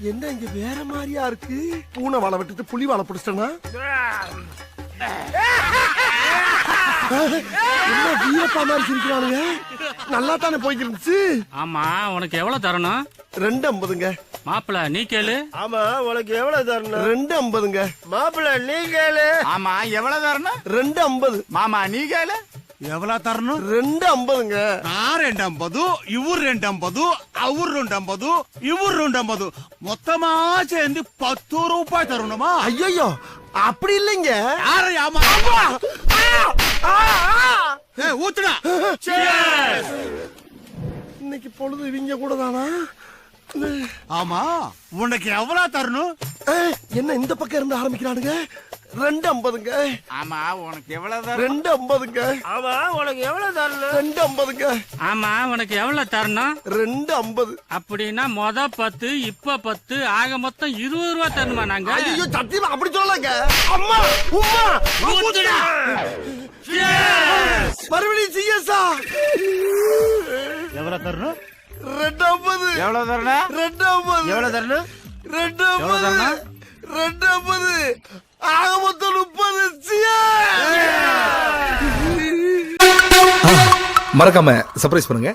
என்ன இங்க வேற மாதிரியா இருக்கு? பூனை வாழை விட்டுட்டு புலி வாழை பிடிச்சிட்டனா? என்ன வீரப்பா மாதிரி சிரிக்கிறானுங்க? நல்லா தானே போய்க்கு இருந்துச்சு. ஆமா, உனக்கு எவ்வளவு தரணும்? 2.50ங்க. மாப்பிள்ள நீ கேளு. ஆமா, உனக்கு எவ்வளவு தரணும்? 2.50ங்க. மாப்பிள்ள நீ கேளு. ஆமா, எவ்வளவு தரணும்? 2.50. மாமா நீ கேளு. எவ்வளவு தரணும்? 2.50ங்க. நான் 2.50, இவர் 2.50, அவர் 2.50, இவர் 2.50, மொத்தமா சேர்ந்து 10 ரூபாய் தரணுமா? ஐயோ, அப்படி இல்லைங்க. ஊத்துடா. இன்னைக்கு பொழுது இவங்க கூட தானா? ஆமா, உனக்கு எவ்வளவு தரணும்? என்ன இந்த பக்கம் இருந்து ஆரம்பிக்கிறானுங்க? 2.50ங்க. ஆமா, உனக்கு எவ்வளவு தரணும்? 2.50ங்க. ஆமா, உனக்கு எவ்வளவு தரணும்? 2.50ங்க. ஆமா, உனக்கு எவ்வளவு தரணும்? 2.50. அப்படின்னா மொத 10 இப்ப 10 ஆக மொத்தம் 20 ரூபா தரணுமா நாங்க? ஐயோ, சத்தியமா அப்படி சொல்லலங்க. அம்மா உம்மா ஊத்துடா. மறுபடியும் சிஎஸ்ஆ. எவ்வளவு தரணும்? 2.50. எவ்வளவு தரணும்? 2.50. எவ்வளவு தரணும்? 2.50. 2.50. ஆக மொத்தம் 30. மறக்காம சர்ப்ரைஸ் பண்ணுங்க.